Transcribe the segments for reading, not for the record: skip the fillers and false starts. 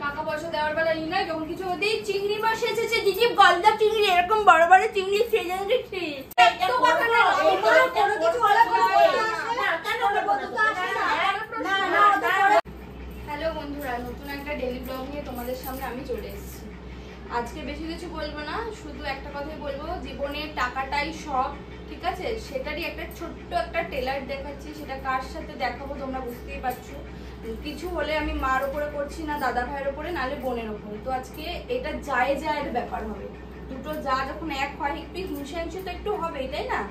টাকা পয়সা দেওয়ার বেলা ই নাই, যখন কিছু ওদের চিংড়ি মাছ এসেছে দিদি, গলদা চিংড়ি, এরকম বড় বড় চিংড়ি সেজে দিচ্ছি। এত কথা না, কোনো কিছু হলে হ্যালো বন্ধুরা, নতুন একটা ডেইলি ব্লগ নিয়ে তোমাদের সামনে আমি চলে এসেছি। আজকে বেশি কিছু বলবো না, শুধু একটা কথাই বলবো, জীবনে টাকাটাই সব, ঠিক আছে? সেটারই একটা ছোট্ট একটা টেলার দেখাচ্ছি, সেটা কার সাথে দেখাবো তোমরা বুঝতেই পারছো। কিছু হলে আমি মার ওপরে করছি না, দাদা ভাইয়ের ওপরে, নাহলে বোনের ওপরে। তো আজকে এটা জায়ের ব্যাপার হবে, দুটো যা যখন এক হয় একটু হিংসা তো একটু হবেই, তাই না?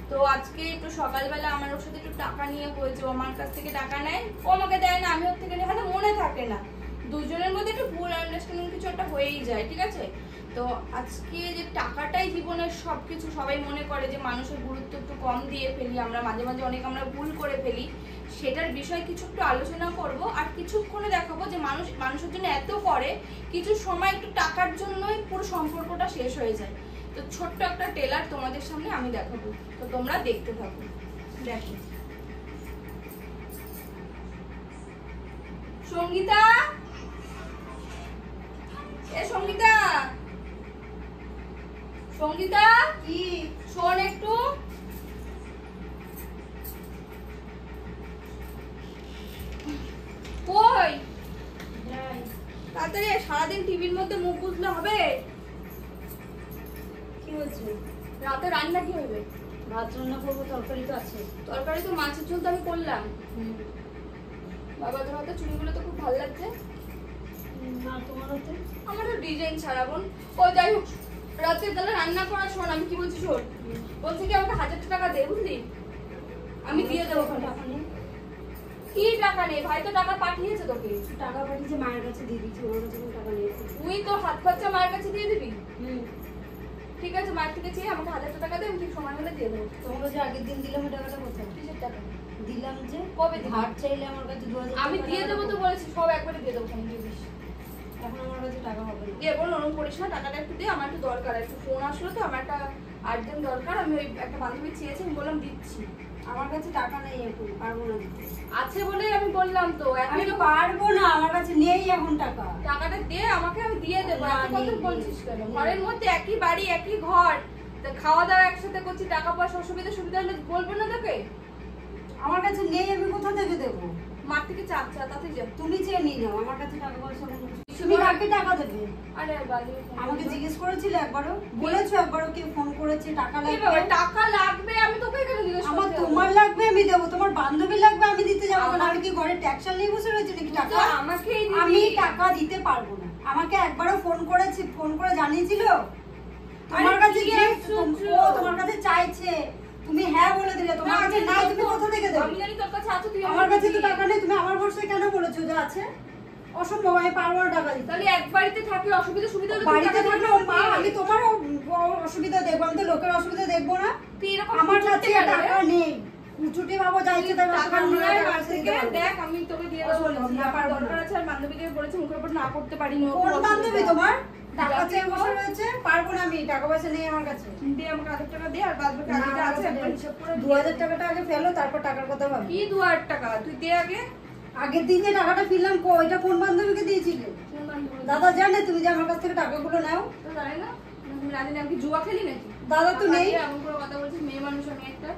তো আজকে একটু সকালবেলা আমার ওর সাথে একটু টাকা নিয়ে হয়েছে, ও আমার কাছ থেকে টাকা নেয়, ও আমাকে দেয় না, আমি ওর থেকে নিই, হয়তো মনে থাকে না, দুজনের মধ্যে একটু ভুল আন্ডারস্ট্যান্ডিং কিছু একটা হয়েই যায়, ঠিক আছে? তো আজকে যে টাকাটাই জীবনের সবকিছু, সবাই মনে করে যে মানুষের গুরুত্ব একটু কম দিয়ে ফেলি আমরা, মাঝে মাঝে অনেক আমরা ভুল করে ফেলি, সেটার বিষয়ে কিছু একটু আলোচনা করব। আর কিছুক্ষণে দেখাবো যে মানুষের জন্য এত করে, কিছু সময় একটু টাকার জন্যই পুরো সম্পর্কটা শেষ হয়ে যায়। তো ছোট্ট একটা টেলার তোমাদের সামনে আমি দেখাবো, তো তোমরা দেখতে থাকো। দেখো সঙ্গীতা, এ সঙ্গীতা, সঙ্গীতা কি শোন একটু। কই তাড়াতাড়ি, সারাদিন টিভির মধ্যে মুখ বুঝলে হবে? কি হয়েছে? রাতে রান্না কি হবে? ভাত রান্না করবো, তরকারি তো আছে। তরকারি তো মাছের ঝোল তো আমি করলাম। বাবাদের হাতে চুড়িগুলো তো খুব ভালো লাগছে। না তোমার হাতে? আমারও ডিজাইন ছাড়া বোন। ও যাই হোক, রাতে তাহলে রান্না করা শোন, আমি কি বলছি শোন, বলছি কি আমাকে 1000 টাকা দে, বুঝলি? আমি দিয়ে দেবো। টাকা নেই। কি টাকা নেই? ভাই তো টাকা পাঠিয়েছে তোকে। টাকা পাঠিয়েছে, মায়ের কাছে দিয়ে দিচ্ছি, ওর কাছে কোনো টাকা নেই। তুই তো হাত খরচা মায়ের কাছে দিয়ে দিবি? ঠিক আছে, মায়ের থেকে চেয়ে আমাকে 1000 টাকা দে, আমি ঠিক সময় হলে দিয়ে দেবো। তোমাকে যে আগের দিন দিলাম ওই টাকাটা কোথায়? কিসের টাকা দিলাম যে কবে দিবি? ধার চাইলে আমার কাছে 2000 আমি দিয়ে দেবো তো বলেছি, সব একবারে দিয়ে দেবো। ফোন দিয়ে দিস। এখন আমার কাছে টাকা হবে না। দিয়ে বল ওরকম করিস না, টাকাটা একটু দে, আমার একটু দরকার, একটু ফোন আসলো তো, আমার একটা আর্জেন্ট দরকার। আমি ওই একটা বান্ধবী চেয়েছি, আমি বললাম দিচ্ছি। আমার কাছে টাকা নেই, এখন পারবো না দিতে। আছে বলেই আমি বললাম তো, আমি পারবো না, আমার কাছে নেই এখন টাকা। টাকাটা দে আমাকে, আমি দিয়ে দেবো। না, এত কথা নেই, বলছিস কেন? নেই। ঘরের মধ্যে একই বাড়ি একই ঘর, তা খাওয়া দাওয়া একসাথে করছি, টাকা পয়সা সুবিধা হলে বলবো না তোকে? আমার কাছে নেই, আমি কোথা থেকে দেবো? মার থেকে চাপ চা, তাতে যা। তুমি চেয়ে নিয়ে যাও, আমার কাছে টাকা পয়সা নেই। তুমি কাকে টাকা দেবে? আরে বালি, আমাকে জিজ্ঞেস করেছিলে একবারও? বলেছো একবারও কি ফোন করেছে টাকা এই লাগবে? বাবা টাকা লাগবে, আমি তোকে কেন জিজ্ঞেস করতে আমার হবে? তোমার লাগবে আমি দেবো, তোমার বান্ধবী লাগবে আমি দিতে যাবো না। আমি কি ঘরে ট্যাক্সাল নিয়ে বসে রয়েছি নাকি টাকা? তো আমাকেই দিবি। আমি টাকা দিতে পারবো না। আমাকে একবারও ফোন করেছি, ফোন করে জানিয়েছিল তোমার কাছে যে ও তোমার কাছে চাইছে, তুমি হ্যাঁ বলে দিলে। তোমার কাছে নাই, তুমি কোথা থেকে দেবে? আমি জানি তোর কাছে আছে, তুই আমার কাছে তো টাকা নেই, তুমি আমার ভরসায় কেন বলেছো যে আছে? অসম্ভব, আমি পারবো না টাকা দিতে। তাহলে এক বাড়িতে থাকলে সুবিধা হলে বাড়িতে থাকলে আমি তোমার অসুবিধা দেখবো, আমি তো লোকের অসুবিধা দেখবো না। তুই এরকম আমার কাছে টাকা নেই, কুচুটি বাবু চাইছে তাই টাকা নিয়ে আয় বাড়ি থেকে, দেখ আমি তোকে দিয়ে দেবো। দরকার আছে, আর বান্ধবীকে বলেছি মুখের উপর না করতে পারিনি। কোন বান্ধবী তোমার? টাকা চেয়ে বসে রয়েছে, পারবো না আমি, টাকা পয়সা নেই আমার কাছে। দে আমাকে 1000 টাকা দে, আর বাদ বাকি যা আছে একবার হিসাব করে 2000 টাকাটা আগে ফেলো, তারপর টাকার কথা ভাবি। কি 2000 টাকা তুই দে আগে। আগের দিন যে টাকাটা ফেললাম, ওইটা কোন বান্ধবীকে দিয়েছিলে? কোন বান্ধবী? দাদা জানে তুমি যে আমার কাছ থেকে টাকাগুলো নাও? তো জানি না, তুমি রাজি না, আমি কি জুয়া খেলি নাকি? দাদা তো নেই। এমন করে কথা বলছিস, মেয়ে মানুষ আমি একটা,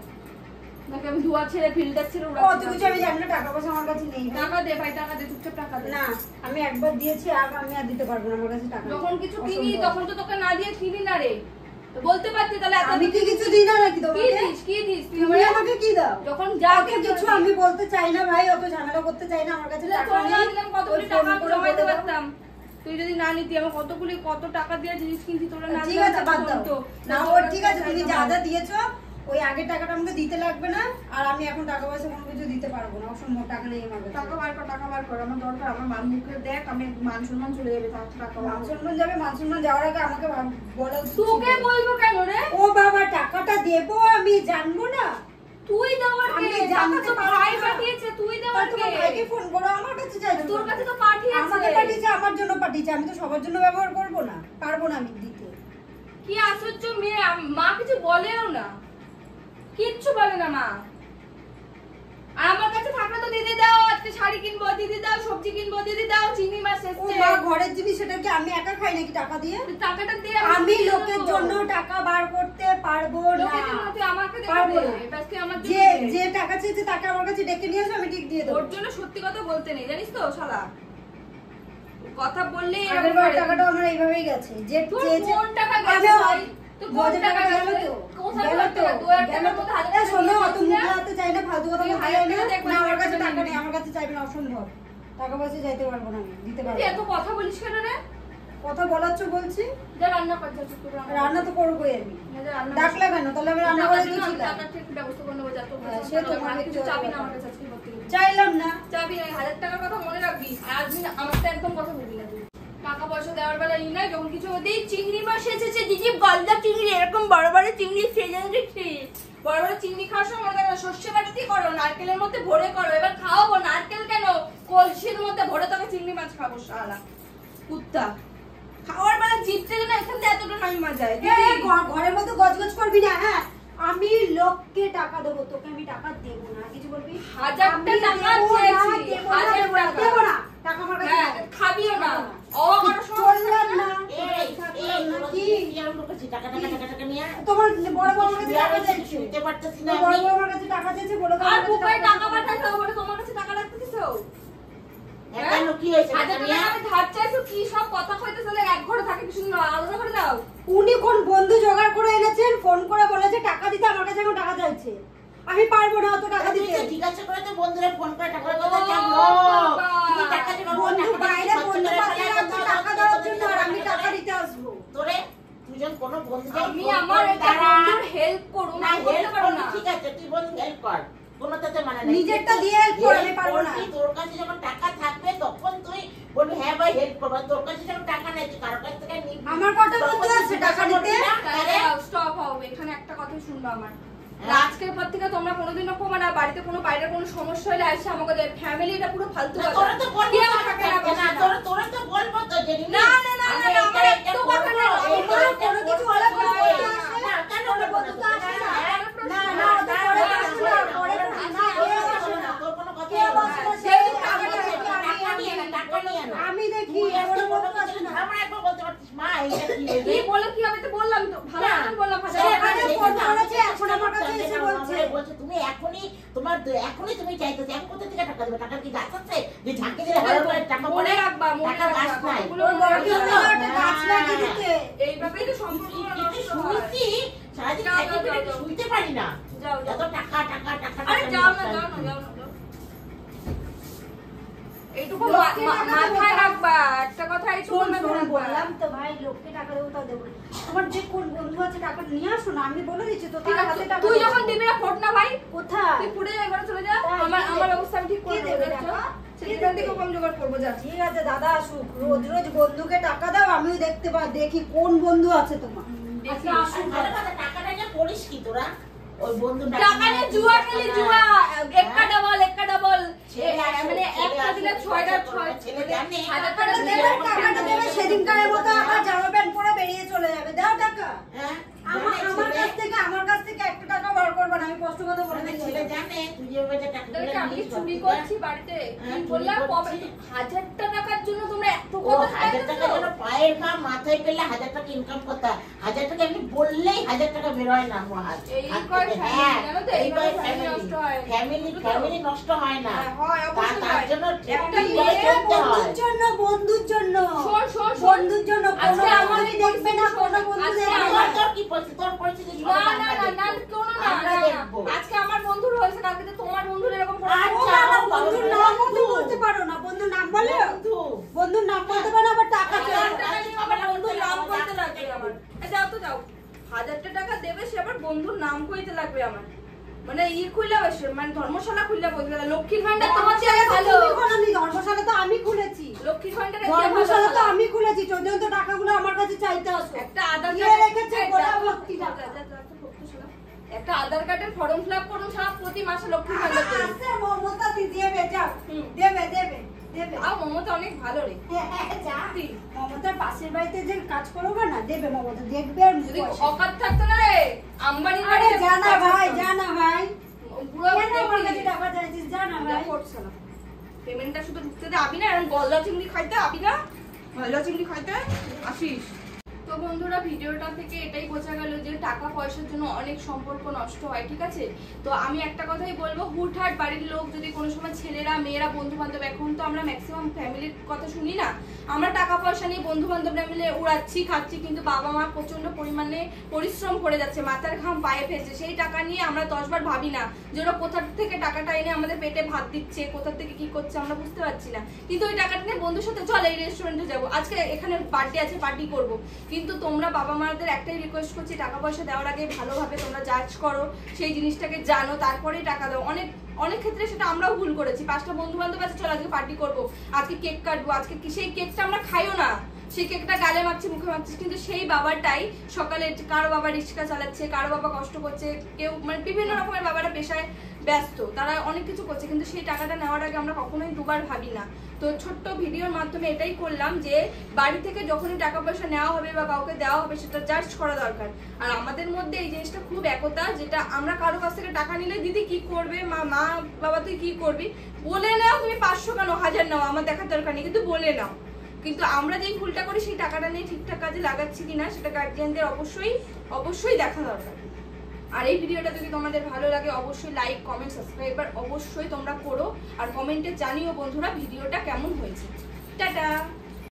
নাকি আমি জুয়া ছেড়ে ফিল্টার ছেড়ে ও তুই কিছু আমি জানি না, টাকা পয়সা আমার কাছে নেই। টাকা দে ভাই, টাকা দে, চুপচাপ টাকা দে। না, আমি একবার দিয়েছি, আর আমি আর দিতে পারবো না, আমার কাছে টাকা নেই। যখন কিছু কিনি তখন তো তোকে না দিয়ে কিনি না রে, তো বলতে পারতি তাহলে। আমি কি কিছু দিই না নাকি তোমাকে? কি দিস তুমি আমাকে কি দাও? যখন যা কিছু আমি বলতে চাই না ভাই, অত ঝামেলা করতে চাই না। আমার কাছে টাকা নেই, কতগুলি টাকা জমাইতে পারতাম। তুই যদি না নিতি, আমার কত টাকা দিয়ে জিনিস কিনছি, তোরা না। ঠিক আছে বাদ দাও না, ওর ঠিক আছে, তুমি যা যা দিয়েছো ওই আগের টাকাটা আমাকে দিতে লাগবে না। আর আমি এখন টাকা পয়সা কোনো কিছু দিতে পারবো না, অসম্ভব, টাকা নেই আমার কাছে। টাকা বার কর, আমার দরকার। আমার মান মুখে দেখ, আমি মান সম্মান চলে যাবে, তার টাকা মান সম্মান যাবে? মান সম্মান যাওয়ার আগে আমাকে বলো। তোকে বলবো কেন রে? ও বাবা, টাকাটা দেবো আমি, জানবো না? তুই দেওয়ার কে? টাকা তো ভাই পাঠিয়েছে, তুই দেওয়ার কে? তোমার ভাইকে ফোন করো, আমার কাছে চাইছো? তোর কাছে তো পাঠিয়েছে। আমাকে পাঠিয়েছে, আমার জন্য পাঠিয়েছে, আমি তো সবার জন্য ব্যবহার করবো না, পারবো না আমি দিতে। কি আশ্চর্য মেয়ে, মা কিছু বলেও না, কিচ্ছু বলে না মা। আর আমার কাছে থাকলে তো দিদি দাও, আজকে শাড়ি কিনবো দিদি দাও, সবজি কিনবো দিদি দাও, চিংড়ি মাছ এসছে। ও মা গো, ঘরের জিনিস, সেটা কি আমি একা খাই নাকি টাকা দিয়ে? টাকাটা দিয়ে আমি লোকের জন্য টাকা বার করতে পারবো না। পারবো না। যে টাকা চেয়েছে তাকে আমার কাছে ডেকে নিয়ে আসো, আমি ঠিক দিয়ে দেবো। ওর জন্য সত্যি কথা বলতে নেই, জানিস তো শালা, কথা বললে আগের বার টাকাটা আমার এইভাবেই গেছে। যে চেয়েছে কোন টাকা গেছে ভাই? তো কোন টাকা গেল তো? কোথায় তো 2000 টাকার মধ্যে হাজার টাকা শোনো, অত মুখ লাগাতে চাই না, ফালতু কথা বলতে চাই না। আমার কাছে টাকা নেই, আমার কাছে চাইবেন, অসম্ভব। টাকা পয়সা যাইতে পারবো না, আমি দিতে পারবো। তুই এত কথা বলিস কেন রে? কথা বলাচ্ছ বলছি। যা রান্না কর, যা চুপ করে রান্না তো করবোই আমি। ডাকলে কেন? তাহলে আমি রান্না করে দিয়েছিলাম। টাকা ঠিক ব্যবস্থা করে নেবো, যা তো। সে তোমার কিছু চাবি না আমার কাছে আজকে ভর্তি করে। চাইলাম না। চাবি নাই, 1000 টাকার কথা মনে রাখবি। আর আজ আমার তো একদম কথা বলবি না তুই। টাকা পয়সা দেওয়ার বেলা ই নাই, যখন কিছু ওদের চিংড়ি মাছ এসেছে, দিদি গলদা চিংড়ি, এরকম বড় বড় চিংড়ি সেজে দিচ্ছি। বড় বড় চিংড়ি খাওয়ার সময় মনে করো সর্ষে বাটি করো, নারকেলের মধ্যে ভরে করো। এবার খাওয়াবো নারকেল কেন, কলসির মধ্যে ভরে তোকে চিংড়ি মাছ খাবো শালা কুত্তা। খাওয়ার বেলা জিততে না এখান থেকে এতটা নামিমা যায়। ঘরের মধ্যে গজগজ করবি না। হ্যাঁ, আমি লোককে টাকা দেবো, তোকে আমি টাকা দেবো না। কিছু বলবি? 1000 টাকা চেয়েছি, 1000 টাকা দেবো না। টাকা আমার কাছে হ্যাঁ, খাবিও না। অবাক চললাম না। কি এরকম করছিস? টাকা নিয়ে তোমার বড় বড় কাছে টাকা চাইছে। শুনতে পারতেছি না বড় আমি। বড় কাছে টাকা চাইছে, বলে দাও। আর বুকায় টাকা পাঠাইছো বলে তোমার কাছে টাকা রাখতে দিছো? কেন কি হয়েছে? 1000 টাকা আমি ধার চাইছো, কি সব কথা কইতেছ? এক ঘরে থাকে কিছু না, আলাদা করে দাও। উনি কোন বন্ধু জোগাড় করে এনেছেন, ফোন করে বলেছে টাকা দিতে, আমার কাছে এখন টাকা চাইছে। আমি পারবো না অত টাকা দিতে। ঠিক আছে করে তো বন্ধুরা ফোন করে টাকার কথা চাইলো। তুমি টাকা দিবা, বন্ধু বাইরে বন্ধু পাশে রাখছো টাকা দেওয়ার জন্য, আর আমি টাকা দিতে আসবো। তোরে দুজন কোন বন্ধু আমি আমার একটা বন্ধুর হেল্প করব না, করতে পারো না। ঠিক আছে তুই বন্ধু হেল্প কর, কোনটাতে মানে নাই। নিজেরটা দিয়ে হেল্প কর, আমি পারবো না। তোর কাছে যখন টাকা থাকবে তখন তুই বলবি হ্যাঁ ভাই হেল্প করব। তোর কাছে যখন টাকা নেই তুই কারো কাছ থেকে নিবি। আমার কত বন্ধু আছে টাকা দিতে? স্টপ হও, এখানে একটা কথা শুনবা আমার। আজকের পর থেকে তোমরা কোনোদিনও কমা না, বাড়িতে কোনো বাইরের কোনো সমস্যা হলে আসছে আমাকে ফ্যামিলি, এটা পুরো ফালতু কথা। তোরা তো বলবি কেউ থাকে না, বসে না। তোরা তো বলবো তো যে না না না না, আমার একটু কথা না, আমার কোনো কিছু হলে বলবো না কেন বলবো না? তো আসে না। না না, ও তো পরে আসে না, পরে আসে না, কেউ আসে না। তোর কোনো কথা কেউ আসে না, সেই টাকা নিয়ে না, টাকা নিয়ে না। আমি দেখি তুই এমন এত বড় বন্ধু আসে কিছু না। আমরা একবার বলতে পারতিস মা এইটা কি কি রে? বলে কি হবে? তো বললাম তো, ভালো করে বললাম। সেখানে ফোন করেছে, এখন আমার কাছে এসে বলছে। বলছে তুমি এখনই তোমার এখনই তুমি চাইতেছো, এখন কোথা থেকে টাকা দেবে? টাকার কি গাছ আছে যে ঝাঁকে দিলে ভালো করে টাকা মনে পড়ে? রাখবা, মনে টাকার গাছ রাখবা, নাই। কথাগুলো ওর মনে বড় কি রাখবা। হলো, একটা গাছ লাগিয়ে দিতে। এইভাবেই তো সম্পর্ক নষ্ট হয়। শুনছি সারাদিন যাও, খাইতে যাও, পেটে যাও। শুনতে পারি না। যাও, যাও। এত টাকা টাকা টাকা আরে টাকা যাও না, নিয়ে যাও না, আসছি। যাও না, যাও। এইটুকু মাথায় রাখবা, একটা কথা এইটুকু শোন মাথায় শোন, রাখবা। বললাম তো ভাই, লোককে টাকা দেবো তাও দেবো না। তোমার যে কোন বন্ধু আছে টাকা নিয়ে আসো না, আমি বলে দিচ্ছি তো, ঠিক তার আছে, হাতে টাকা তুই দেবো। যখন দিবি না ফোট না ভাই, কোথায়? তুই পুড়ে যা, এবারে চলে যা। তাই, আমার কে আমার দেবে? ব্যবস্থা আমি ঠিক করে কে দেবো, দেবে দেখছো? টাকা? সেখান থেকে কম জোগাড় করবো, যা। ঠিক আছে দাদা আসুক, রোজ রোজ বন্ধুকে টাকা দাও, আমিও দেখতে দেখি কোন বন্ধু আছে তোমার। দেখি। আচ্ছা, আর আসুক। ভালো কথা, টাকাটা যে করিস কি তোরা? ওই বন্ধু টাকা নিয়ে জুয়া খেলি, জুয়া। একটা ডাবল, একটা ডাবল। মানে একটা দিলে 6টা, 6 ছেলে জানে 1000 টাকাটা টাকা দেবে, টাকাটা দেবে, সেদিনকারের মতো আবার জামা প্যান্ট পরে বেরিয়ে চলে যাবে। দাও টাকা। হ্যাঁ আমার কাছ থেকে একটা টাকা বার করবে না, আমি কষ্ট করে বলে মানে দিচ্ছি। ছেলে জানে তুই যেভাবে যে টাকাগুলো তোদেরকে আমি নিস চুরি বাড়িতে, করছি বাড়িতে। হ্যাঁ, কি চুরি বললাম? করছি। 1000 টাকার জন্য তোমরা এত ও কথা 1000 টাকা চাইছো? যেন পায়ের ঘাম মাথায় পেলে 1000 টাকা ইনকাম করতে হয়। 1000 টাকা এমনি বললেই 1000 টাকা বেরোয় না আমার হাত এই হাত কয় থেকে। family, হ্যাঁ, জানো তো? এই এইভাবে কয় family family। নষ্ট হয়। Family- বুঝলো তো? family নষ্ট হয় না। হ্যাঁ, হয়, অবশ্যই তার হয়। জন্য একটা ঠিক মেয়ে করে চলতে হয়। বন্ধুর জন্য, বন্ধুর জন্য, শোন, শোন, শোন। বন্ধুর জন্য। আজকে কোনো আমার বন্ধু দেখবে না, কোনো বন্ধু আজকে দেখবে আমার- না। তোর কি পরিস্থিতি? তোর পরিস্থিতি না, সবাই না, আমরা না, না, দেখবো। শোনো না, আমরা না, না। দেখবো। আজকে আমার বন্ধুর হয়েছে, কালকে তো তোমার বন্ধুর এরকম করে। আচ্ছা, আমার বাবা, বন্ধুর নামও তো বলতে পারো না, বন্ধুর নাম বলে? বন্ধু। বন্ধুর নাম বলতে পারো না, আবার টাকা 1000 চাও। টাকা নিয়ে আমার বন্ধুর নাম কইতে লাগবে আমার। যাও তো যাও। 1000 টাকা দেবে, সে আবার বন্ধুর নাম কইতে লাগবে আমার। মানে খুইলা বসে, মানে ধর্মশালা খুইলা বসবে। লক্ষ্মীর ভান্ডার তোমার চেয়ে ভালো। তুমি খোলোনি, ধর্মশালা তো আমি খুলেছি। লক্ষ্মীর ভান্ডার ধর্মশালা তো আমি খুলেছি, চোদ্দ টাকাগুলো আমার কাছে চাইতে আসো। একটা আধার দিয়ে কার্ড রেখেছে গোলা ভর্তি টাকা। একটা আধার কার্ডের ফর্ম ফিলআপ করুন, সারা প্রতি মাসে লক্ষ্মীর ভান্ডার দেবে। আছে মমতা দি দেবে, যাও। হুম। দেবে দেবে দেবে। আর মমতা অনেক ভালো রে। যা। মমতার পাশের বাড়িতে যে কাজ করবে না, দেবে মমতা, দেখবে আর যদি পয়সা। অকাত থাকতো না রে, আম্বানির আরে বাড়িতে জানা কাজ ভাই, করতো। জানা ভাই, পুরো কেন আমার কাছে দেখবি। টাকা চাইছিস? জানা ভাই। পেমেন্টটা শুধু ঢুকতে দে, আবি না এরকম গলদা চিংড়ি খাইতে আবি না। ভাজা চিংড়ি খাইতে আসিস। তো বন্ধুরা ভিডিওটা থেকে এটাই বোঝা গেল যে টাকা পয়সার জন্য অনেক সম্পর্ক নষ্ট হয়, ঠিক আছে। তো আমি একটা কথাই বলবো, হুটহাট বাড়ির লোক যদি কোনো সময় ছেলেরা মেয়েরা বন্ধু বান্ধব, এখন তো আমরা ম্যাক্সিমাম ফ্যামিলির কথা শুনি না, আমরা টাকা পয়সা নিয়ে বন্ধু বান্ধবরা মিলে উড়াচ্ছি খাচ্ছি, কিন্তু বাবা মা প্রচন্ড পরিমাণে পরিশ্রম করে যাচ্ছে, মাথার ঘাম পায়ে ফেলছে, সেই টাকা নিয়ে আমরা 10 বার ভাবি না যে ওরা কোথা থেকে টাকাটা এনে আমাদের পেটে ভাত দিচ্ছে, কোথা থেকে কি করছে আমরা বুঝতে পারছি না। কিন্তু ওই টাকাটা নিয়ে বন্ধুর সাথে চল এই রেস্টুরেন্টে যাবো, আজকে এখানে বার্থডে আছে পার্টি করবো। কিন্তু তোমরা বাবা মাদের একটাই রিকোয়েস্ট করছি, টাকা পয়সা দেওয়ার আগে ভালোভাবে তোমরা জাজ করো, সেই জিনিসটাকে জানো, তারপরেই টাকা দাও। অনেক ক্ষেত্রে সেটা আমরাও ভুল করেছি। 5টা বন্ধু বান্ধব আছে, চল আজকে পার্টি করবো, আজকে কেক কাটবো, আজকে কি সেই কেকটা আমরা খাইও না, সেই কেকটা গালে মাখছি মুখে মাখছিস, কিন্তু সেই বাবাটাই সকালে কারো বাবা রিক্সা চালাচ্ছে, কারো বাবা কষ্ট করছে, কেউ মানে বিভিন্ন রকমের বাবারা পেশায় ব্যস্ত, তারা অনেক কিছু করছে, কিন্তু সেই টাকাটা নেওয়ার আগে আমরা কখনোই দুবার ভাবি না। তো ছোট্ট ভিডিওর মাধ্যমে এটাই করলাম যে বাড়ি থেকে যখনই টাকা পয়সা নেওয়া হবে বা কাউকে দেওয়া হবে সেটা জাজ করা দরকার। আর আমাদের মধ্যে এই জিনিসটা খুব একতা, যেটা আমরা কারো কাছ থেকে টাকা নিলে দিদি কি করবে, মা বাবা তুই কি করবি, বলে নাও, তুমি 500 কেন 1000 নাও, আমার দেখার দরকার নেই, কিন্তু বলে নাও। কিন্তু আমরা যেই ভুলটা করি সেই টাকাটা নিয়ে ঠিকঠাক কাজে লাগাচ্ছি কিনা সেটা গার্জিয়ানদের অবশ্যই দেখা দরকার। আর এই ভিডিওটা যদি তোমাদের ভালো লাগে অবশ্যই লাইক কমেন্ট সাবস্ক্রাইব অবশ্যই তোমরা করো, আর কমেন্টে জানিও বন্ধুরা ভিডিওটা কেমন হয়েছে। টাটা।